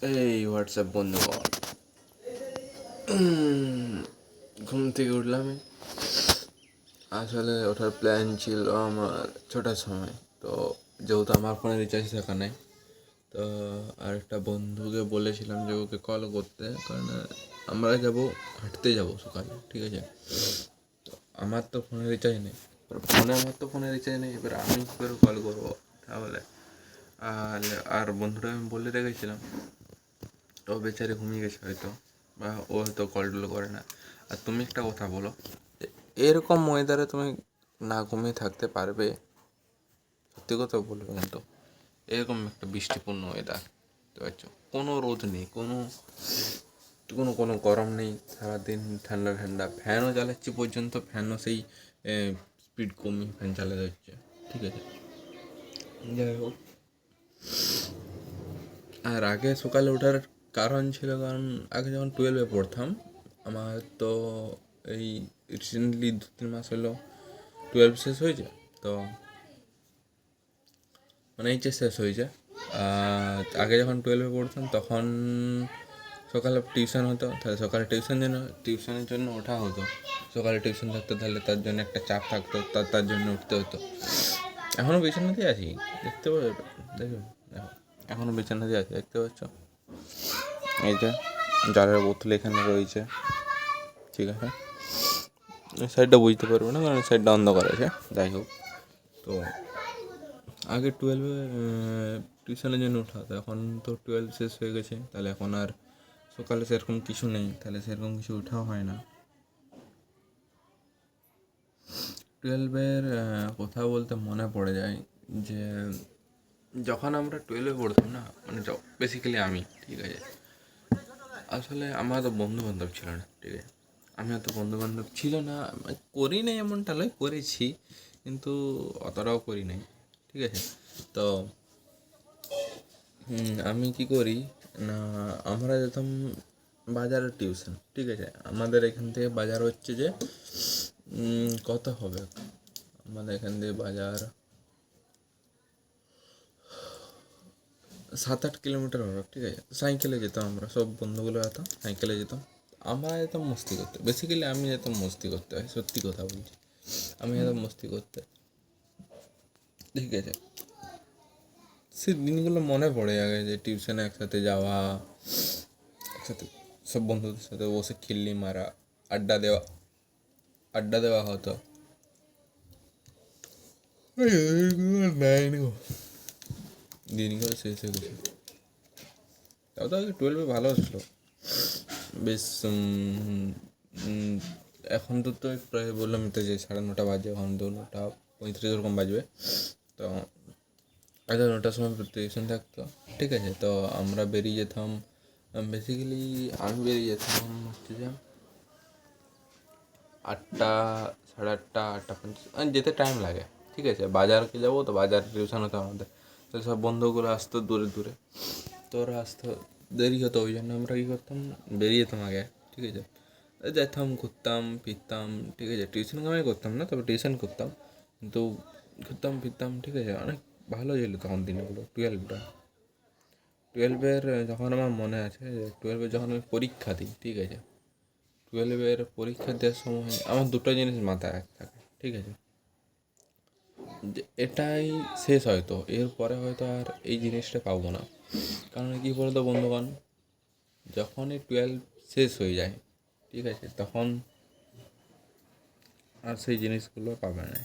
এই হোয়াটসঅ্যাপ বন্ধুগণ, ঘুম থেকে উঠলাম। আসলে ওঠার প্ল্যান ছিল আমার ছটার সময়। তো যেহেতু আমার ফোনে রিচার্জ থাকা নেই, তো আরেকটা বন্ধুকে বলেছিলাম যে ওকে কল করতে, কারণ আমরা যাব, হাঁটতে যাব সকালে, ঠিক আছে। তো আমার তো ফোনে রিচার্জ নেই, ফোনে রিচার্জ নেই, এবার আমি কী করে কল করবো তাহলে? আর বন্ধুটা আমি বলে রেখেছিলাম, তো বেচারি ঘুমিয়ে গেছে হয়তো, বা ও হয়তো কল টল করে না। আর তুমি একটা কথা বলো, এরকম ওয়েদারে তুমি না ঘুমিয়ে থাকতে পারবে? সত্যি কথা বলবে কিন্তু, এরকম একটা বৃষ্টিপূর্ণ ওয়েদার, বুঝতে পারছো? কোনো রোদ নেই, কোনো কোনো কোনো গরম নেই, সারাদিন ঠান্ডা ঠান্ডা। ফ্যানও চালাচ্ছি পর্যন্ত, ফ্যানও সেই স্পিড কমিয়ে ফ্যান চালাতে হচ্ছে, ঠিক আছে। যাই হোক, আর আগে সকালে ওঠার কারণ ছিল, কারণ আগে যখন 12-এ পড়তাম, আমার তো এই রিসেন্টলি 2-3 মাস হলো 12 শেষ হয়েছে। তো মানে এইচএস শেষ হয়েছে। আগে যখন 12-এ পড়তাম তখন সকালে টিউশন হতো, তাহলে সকালে টিউশনের জন্য ওঠা হতো। সকালে টিউশন থাকতো, তাহলে তার জন্য একটা চাপ থাকতো, তার জন্য উঠতে হতো। এখনও বিছানাতেই আছি, দেখতে পাচ্ছ? দেখো, এখনও বিছানাতেই আছি, দেখতে পাচ্ছ? এই যে জলের বোতল এখানে রয়েছে, ঠিক আছে। এই সাইডটা বুঝতে পারবে না, কারণ এই সাইডটা অন্ধকার আছে। যাই হোক, তো আগে 12-এ টিউশনের জন্য ওঠা হতো, এখন তো 12 শেষ হয়ে গেছে, তাহলে এখন আর সকালে সেরকম কিছু নেই, তাহলে সেরকম কিছু ওঠাও হয় না। 12-এর কথা বলতে মনে পড়ে যায় যে যখন আমরা 12-এ পড়তাম না, মানে বেসিক্যালি আমি, ঠিক আছে, আসলে আমার তো বন্ধু বান্ধব ছিল না, ঠিক আছে। আমি অত বন্ধু বান্ধব ছিল না, করি নাই এমনটা নয়, করেছি কিন্তু অতটাও করি নাই, ঠিক আছে। তো আমি কি করি না, আমরা যেতাম বাজারের টিউশন, ঠিক আছে। আমাদের এখান থেকে বাজার হচ্ছে যে কত হবে, আমাদের এখান থেকে বাজার 7-8 কিলোমিটার হবে, ঠিক আছে। সাইকেলে যেতাম, আমরা সব বন্ধুগুলো যেতাম, সাইকেলে যেতাম। আমরা যেতাম মস্তি করতে, বেসিক্যালি আমি যেতাম মস্তি করতে, হয় সত্যি কথা বলছি, আমি যেতাম মস্তি করতে, ঠিক আছে। সে দিনগুলো মনে পড়ে আগে, যে টিউশনে একসাথে যাওয়া, একসাথে সব বন্ধুদের সাথে বসে খিল্লি মারা, আড্ডা দেওয়া হতো। দিনগুলো শেষ হয়ে গেছে। তাও তো আগে 12-এ ভালো ছিল বেশ। এখন তো প্রায় বললাম তো যে 9:30 বাজে, এখন তো 9:35 এরকম বাজবে। তো আগে 9টার সময় টিউশন থাকতো, ঠিক আছে। তো আমরা বেরিয়ে যেতাম, বেসিক্যালি আমি বেরিয়ে যেতাম হচ্ছে যে 8টা, 8:30, 8:50 যেতে টাইম লাগে, ঠিক আছে। বাজারকে যাবো, তো বাজার টিউশন হতো আমাদের, তো সব বন্ধুগুলো আসতো দূরে দূরে, তো ওরা আসতো, দেরি হতো, ওই জন্য আমরা কী করতাম, বেরিয়ে যেতাম আগে, ঠিক আছে। যেতাম, ঘুরতাম ফিরতাম, ঠিক আছে। টিউশন কামাই করতাম না, তবে টিউশন করতাম, কিন্তু ঘুরতাম ফিরতাম, ঠিক আছে। অনেক ভালো ছিল তখন দিনগুলো। 12-এর যখন আমার মনে আছে, 12-এর যখন আমি পরীক্ষা দিই, ঠিক আছে, 12-এর পরীক্ষা দেওয়ার সময় আমার দুটো জিনিস মাথায় থাকে, ঠিক আছে, যে এটাই শেষ, হয়তো এরপরে হয়তো আর এই জিনিসটা পাবো না। কারণ কী বলতো বন্ধুগণ, যখনই 12 শেষ হয়ে যায়, ঠিক আছে, তখন আর সেই জিনিসগুলো পাবে না।